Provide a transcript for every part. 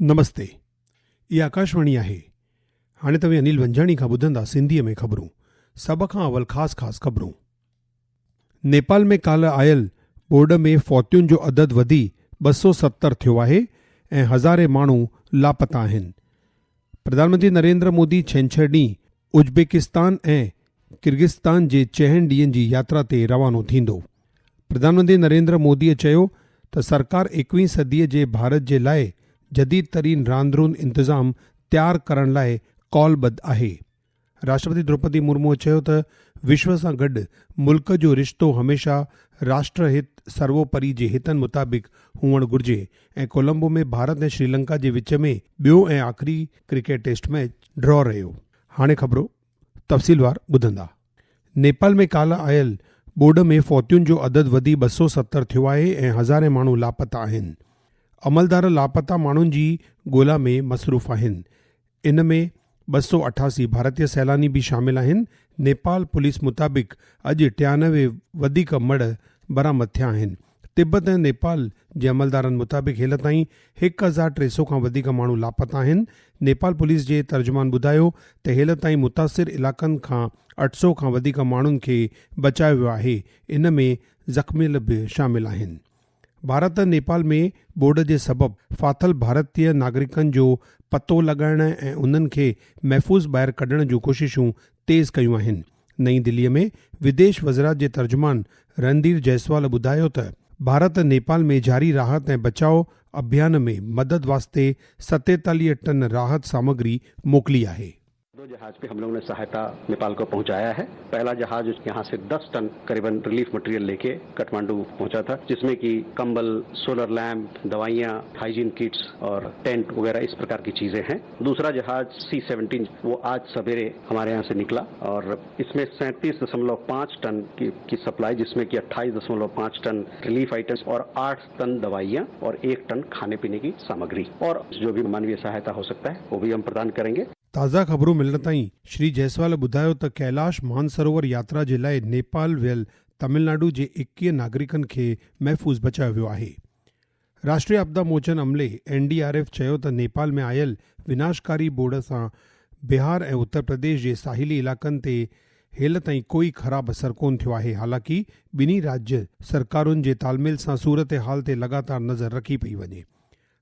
नमस्ते। ये आकाशवाणी आहे। हाणे तव्हां अनिल वंजाणी खां ॿुधंदा सिंधीअ में ख़बरूं। सभ खां अवल ख़ासि ख़बरूं। नेपाल में काल्ह आयल बोर्ड में फौतियुनि जो अदद वधी 270 थियो आहे ऐं हज़ारे माण्हू लापता आहिनि। प्रधानमंत्री नरेंद्र मोदी छंछरु ॾींहुं उज़्बेकिस्तान ऐं किर्गिस्तान जे 4 ॾींहंनि जी यात्रा ते रवानो थींदो। प्रधानमंत्री नरेंद्र मोदीअ चयो त सरकार 21वीं सदीअ जे भारत जे लाइ जदीद तरीन रांदरुनि इंतज़ाम तयारु करण लाइ कौलबद्ध आहे। राष्ट्रपति द्रौपदी मुर्मू चयो त विश्व सां गॾु मुल्क जो रिश्तो हमेशा राष्ट्र हित सर्वोपरि जे हितनि मुताबिक़ हुअणु घुर्जे ऐं कोलंबो में भारत ऐं श्रीलंका जे विच में ॿियो ऐं आख़िरी क्रिकेट टेस्ट मैच ड्रॉ रहियो। हाणे ख़बरूं तफ़सीलवार ॿुधंदा। नेपाल में काल्ह आयल बोर्ड में फौतियुनि जो अदद वधी 270 थियो आहे ऐं हज़ारे माण्हू लापता आहिनि। अमलदार लापता माण्हुनि जी ॻोल्हा में मसरूफ़ आहिनि। इन में 288 भारतीय सैलानी भी शामिल आहिनि। नेपाल पुलिस मुताबिक़ अॼु 93 वधीक मड़ बरामद थिया आहिनि। तिब्बत ऐं नेपाल जे अमलदारनि मुताबिक़ हेल ताईं 1300 खां वधीक माण्हू लापता आहिनि। नेपाल पुलिस जे तर्जुमान ॿुधायो त हेल ताईं मुतासिर इलाक़नि खां 800 खां वधीक माण्हुनि खे बचायो वियो आहे। इन में ज़ख़्मियल बि शामिल आहिनि। भारत नेपाल में बोर्ड जे सबबि फाथल भारतीय नागरिकनि जो पतो लॻाइण ऐं उन्हनि खे महफ़ूज़ ॿाहिरि कढण जूं कोशिशूं तेज़ कयूं आहिनि। नईं दिल्लीअ में विदेश वज़रात जे तर्जुमान रणधीर जायसवाल ॿुधायो त भारत नेपाल में जारी राहत ऐं बचाव अभियान में मदद वास्ते 47 टन राहत सामग्री मोकिली आहे। 2 जहाज पे हम लोगों ने सहायता नेपाल को पहुंचाया है। पहला जहाज यहाँ से 10 टन करीबन रिलीफ मटेरियल लेके काठमांडू पहुंचा था, जिसमें कि कंबल, सोलर लैंप, दवाइयाँ, हाइजीन किट्स और टेंट वगैरह इस प्रकार की चीजें हैं। दूसरा जहाज C-17 वो आज सवेरे हमारे यहाँ से निकला और इसमें 37.5 टन की सप्लाई, जिसमें कि 28.5 टन रिलीफ आइटम्स और 8 टन दवाइयाँ और 1 टन खाने पीने की सामग्री और जो भी मानवीय सहायता हो सकता है वो भी हम प्रदान करेंगे। ताज़ा ख़बरूं मिलण ताईं श्री जायसवाल ॿुधायो त कैलाश मानसरोवर यात्रा जे लाइ नेपाल वियल तमिलनाडु जे 21 नागरिकनि खे महफ़ूज़ बचायो वियो आहे। राष्ट्रीय आपदा मोचन अमले NDRF चयो त नेपाल में आयल विनाशकारी बोर्ड सां बिहार ऐं उत्तर प्रदेश जे साहिली इलाक़नि ते हेल ताईं कोई ख़राब असर कोन थियो आहे। हालांकि ॿिन्ही राज्य सरकारुनि जे तालमेल सां सूरत हाल ते लगातार नज़र रखी पई वञे।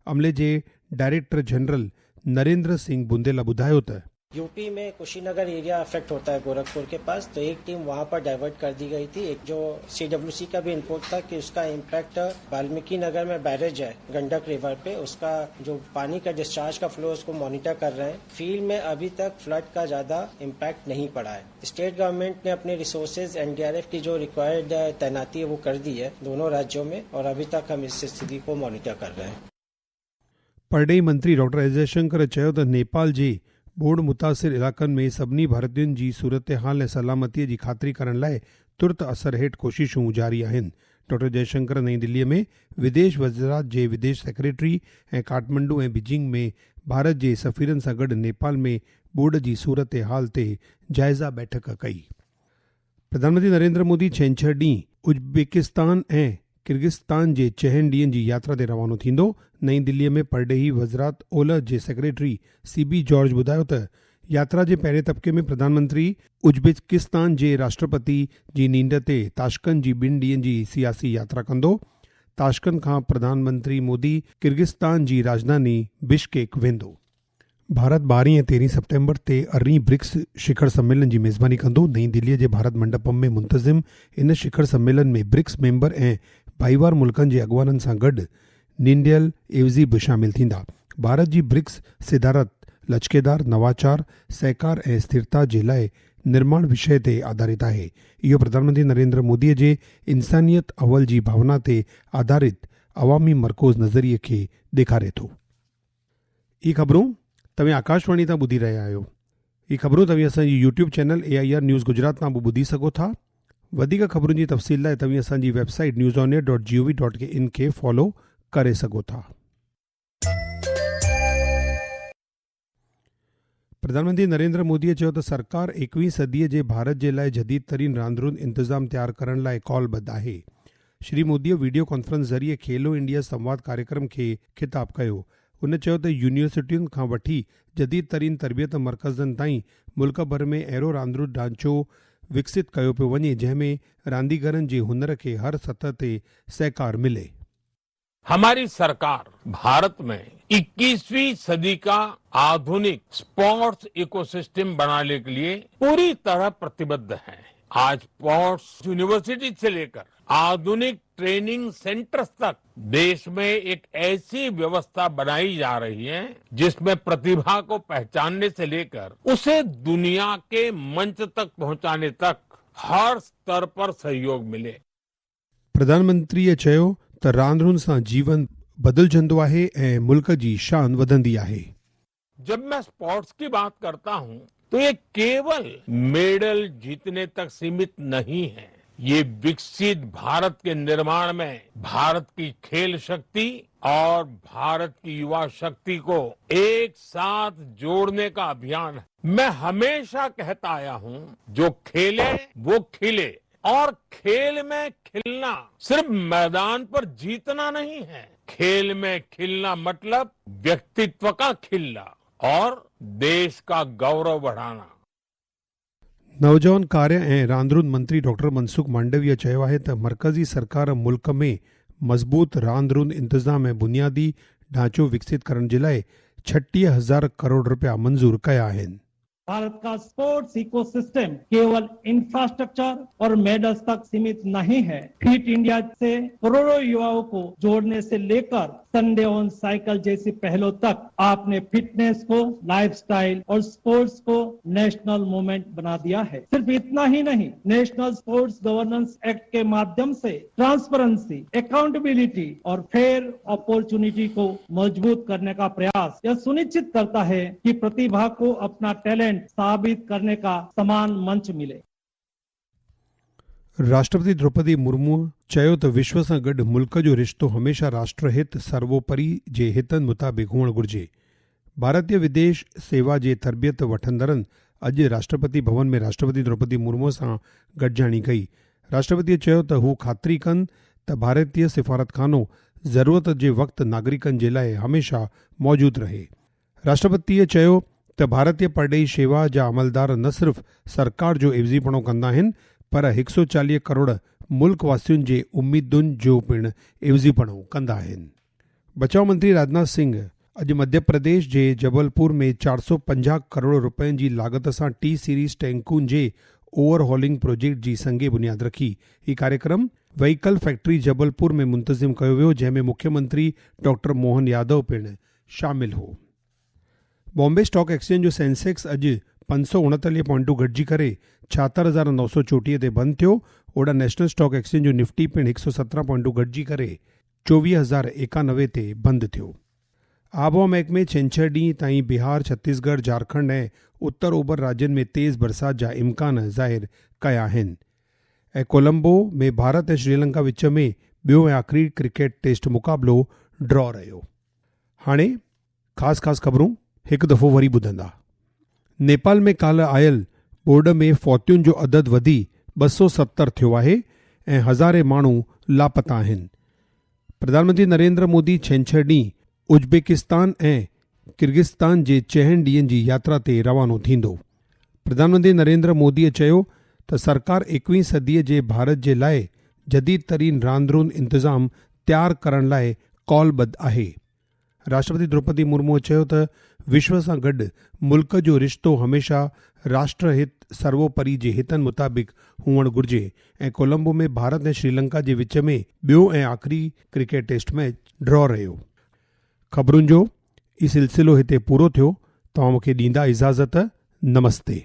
अमले जे डायरेक्टर जनरल नरेंद्र सिंह बुंदेला ॿुधायो त यूपी में कुशीनगर एरिया अफेक्ट होता है गोरखपुर के पास, तो एक टीम वहां पर डाइवर्ट कर दी गई थी। एक जो CWC का भी इनपुट था कि उसका इम्पैक्ट वाल्मीकि नगर में बैरेज है गंडक रिवर पे, उसका जो पानी का डिस्चार्ज का फ्लो उसको मॉनिटर कर रहे हैं। फील्ड में अभी तक फ्लड का ज्यादा इम्पैक्ट नहीं पड़ा है। स्टेट गवर्नमेंट ने अपने रिसोर्सेज NDRF की जो रिक्वायर्ड तैनाती है वो कर दी है दोनों राज्यों में, और अभी तक हम इस स्थिति को मॉनिटर कर रहे हैं। परडेई मंत्री डॉक्टर एस जयशंकर चयो त नेपाल जे बोर्ड मुतासिर इलाक़नि में सभिनी भारतीयुनि जी सूरत हाल ऐं सलामतीअ जी ख़ातिरी करण लाइ तुर्त असर हेठि कोशिशूं जारी आहिनि। डॉक्टर जयशंकर नईं दिल्लीअ में विदेश वज़रात जे विदेश सेक्रेटरी ऐं काठमंडू ऐं बीजिंग में भारत जे सफ़ीरनि सां गॾु नेपाल में बोर्ड जी सूरत हाल ते जाइज़ा बैठक कई। प्रधानमंत्री नरेंद्र मोदी छंछरु ॾींहुं उज़्बेकिस्तान ऐं किर्गिस्तान जे 4 ॾींहंनि जी यात्रा ते रवानो थींदो। नईं दिल्लीअ में परडेही वज़रात ओलह जे सेक्रेटरी CB जॉर्ज ॿुधायो त यात्रा जे पहिरें तबके में प्रधानमंत्री उज़्बेकिस्तान जे राष्ट्रपति जी नींड ते ताशकंद जी 2 ॾींहंनि जी सियासी यात्रा कंदो। ताशकंद खां प्रधानमंत्री मोदी किर्गिस्तान जी राजधानी बिश्केक वेंदो। भारत 12 ऐं 13 सितंबर ते 18 ब्रिक्स शिखर सम्मेलन जी मेज़बानी कंदो। नईं दिल्लीअ जे भारत मंडपम में मुंतज़िम इन शिखर सम्मेलन में ब्रिक्स मेंबर ऐं भाईवार मुल्कनि जे अॻवाननि सां गॾु नींडियल एवज़ी बि शामिल थींदा। भारत जी ब्रिक्स सिधारत लचकेदार, नवाचार, सहकार ऐं स्थिरता जे लाइ निर्माण विषय ते आधारित आहे। इहो प्रधानमंत्री नरेंद्र मोदीअ जे इंसानियत अव्वल जी भावना ते आधारित अवामी मरकोज़ नज़रिए खे ॾेखारे थो। ई ख़बरूं तव्हां आकाशवाणी तां ॿुधी रहिया आहियो। ई ख़बरूं तव्हां असांजी YouTube channel AIR news Gujarat तां बि ॿुधी सघो था। वधीक ख़बरुनि जी तफ़सील लाइ तव्हां असांजी वेबसाइट newsonair.gov.in खे फॉलो करे सघो था। प्रधानमंत्री नरेंद्र मोदीअ चयो त सरकार 21वीं सदीअ जे भारत जे लाइ जदीद तरीन रांदरुनि इंतज़ाम तयारु करण लाइ कौलबद्ध आहे। श्री मोदीअ वीडियो कॉन्फ्रेंस ज़रिए खेलो इंडिया संवाद कार्यक्रम खे ख़िताब कयो। उन चयो त यूनिवर्सिटियुनि खां वठी जदीद तरीन तरबियत मर्कज़नि ताईं मुल्क भर में अहिड़ो रांदिरू ढांचो विकसित कयो पियो वञे जंहिंमें रांदीगरनि जे हुनर खे हर सतह ते सहकार मिले। हमारी सरकार भारत में 21वीं सदी का आधुनिक स्पोर्ट्स इकोसिस्टम बनाने के लिए पूरी तरह प्रतिबद्ध है। आज स्पोर्ट्स यूनिवर्सिटी से लेकर आधुनिक ट्रेनिंग सेंटर्स तक देश में एक ऐसी व्यवस्था बनाई जा रही है जिसमें प्रतिभा को पहचानने से लेकर उसे दुनिया के मंच तक पहुंचाने तक हर स्तर पर सहयोग मिले। प्रधानमंत्रीअ चयो त रांदिरुनि सां जीवन बदिलजंदो आहे ऐं मुल्क जी शान वधंदी आहे। जब मैं स्पोर्ट्स की बात करता हूं तो ये केवल मेडल जीतने तक सीमित नहीं है। ये विकसित भारत के निर्माण में भारत की खेल शक्ति और भारत की युवा शक्ति को एक साथ जोड़ने का अभियान है। मैं हमेशा कहता आया हूं, जो खेले वो खिले, और खेल में खिलना सिर्फ मैदान पर जीतना नहीं है। खेल में खिलना मतलब व्यक्तित्व का खिलना और देश का गौरव बढ़ाना। नौजवान कार्य ऐं रांदिरुनि मंत्री डॉक्टर मनसुख मांडविया चयो आहे त मर्कज़ी सरकार मुल्क में मज़बूत रांदिरुनि इंतिज़ाम ऐं बुनियादी ढांचो विकसित करण जे लाइ 36,000 करोड़ रुपया मंज़ूर कया आहिनि। भारत का स्पोर्ट्स इकोसिस्टम केवल इंफ्रास्ट्रक्चर और मेडल्स तक सीमित नहीं है। फिट इंडिया से करोड़ों युवाओं को जोड़ने से लेकर संडे ऑन साइकिल जैसी पहलों तक आपने फिटनेस को लाइफस्टाइल और स्पोर्ट्स को नेशनल मूवमेंट बना दिया है। सिर्फ इतना ही नहीं, नेशनल स्पोर्ट्स गवर्नेंस एक्ट के माध्यम से ट्रांसपेरेंसी, अकाउंटेबिलिटी और फेयर अपॉर्चुनिटी को मजबूत करने का प्रयास यह सुनिश्चित करता है कि प्रतिभा को अपना टैलेंट साबित करने का समान मंच मिले। राष्ट्रपति द्रौपदी मुर्मू चयो त विश्व सां गॾु मुल्क जो रिश्तो हमेशा राष्ट्रहित सर्वोपरि जे हितनि मुताबिक़ हुअणु घुरिजे। भारतीय विदेश सेवा जे तरबियत वठंदड़नि अॼु राष्ट्रपति भवन में राष्ट्रपति द्रौपदी मुर्मू सां गॾिजाणी कई। राष्ट्रपतिअ चयो त हू ख़ातिरी कनि त भारतीय सिफ़ारतखानो ज़रूरत जे वक़्तु नागरिकनि जे लाइ हमेशा मौजूदु रहे। राष्ट्रपतिअ चयो त भारतीय परॾेही शेवा जा अमलदार न सिर्फ़ सरकार जो इवज़ीपणो कंदा आहिनि पर 140 करोड़ मुल्क वासियुनि जे उम्मीदुनि जो पिणु इवज़ीपणो कंदा आहिनि। बचाव मंत्री राजनाथ सिंह अॼु मध्य प्रदेश जे जबलपुर में 450 करोड़ रुपयनि जी लागत सां टी सीरीज़ टैंकुनि जे ओवरहॉलिंग प्रोजेक्ट जी संगे बुनियाद रखी। हीउ कार्यक्रम व्हीकल फैक्ट्री जबलपुर में मुंतज़िम कयो वियो, जंहिंमें मुख्यमंत्री डॉक्टर मोहन यादव पिणु शामिल हो। बॉम्बे स्टॉक एक्सचेंज जो सेंसेक्स अॼु 539 पॉइंटूं घटिजी करे 76,934 ते बंदि थियो। ओॾा नेशनल स्टॉक एक्सचेंज जो निफ्टी पिणु 117 पॉइंटूं घटिजी करे 24,091 ते बंदि थियो। आबहवा महकमे छंछरु ॾींहुं ताईं बिहार, छत्तीसगढ़, झारखंड ऐं उत्तर ओभर राज्यनि में तेज़ बरसाति जा इम्कान ज़ाहिर कया आहिनि। ऐं कोलंबो में भारत ऐं श्रीलंका विच में ॿियो ऐं आख़िरी क्रिकेट टेस्ट मुक़ाबिलो ड्रॉ रहियो। हाणे ख़ासि ख़बरूं हिकु दफ़ो वरी ॿुधंदा। नेपाल में काल्ह आयल बोर्ड में फौतियुनि जो अदद वधी 270 थियो आहे ऐं हज़ारे माण्हू लापता आहिनि। प्रधानमंत्री नरेंद्र मोदी छंछरु ॾींहुं उज़्बेकिस्तान ऐं किर्गिस्तान जे 6 ॾींहनि जी यात्रा ते रवानो थींदो। प्रधानमंत्री नरेंद्र मोदीअ चयो त सरकार 21वीं सदीअ जे भारत जे लाइ जदीद तरीन रांदिरुनि इंतिज़ाम तयारु करण लाइ कौलबद्ध आहे। राष्ट्रपति द्रौपदी मुर्मू चयो त विश्व सां गॾु मुल्क जो रिश्तो हमेशा राष्ट्रहित सर्वोपरि जे हितनि मुताबिक़ हुअणु घुरिजे ऐं कोलंबो में भारत ऐं श्रीलंका जे विच में ॿियो ऐं आख़िरी क्रिकेट टेस्ट मैच ड्रॉ रहियो। ख़बरुनि जो ई सिलसिलो हिते पूरो थियो। तव्हां मूंखे ॾींदा इजाज़त। नमस्ते।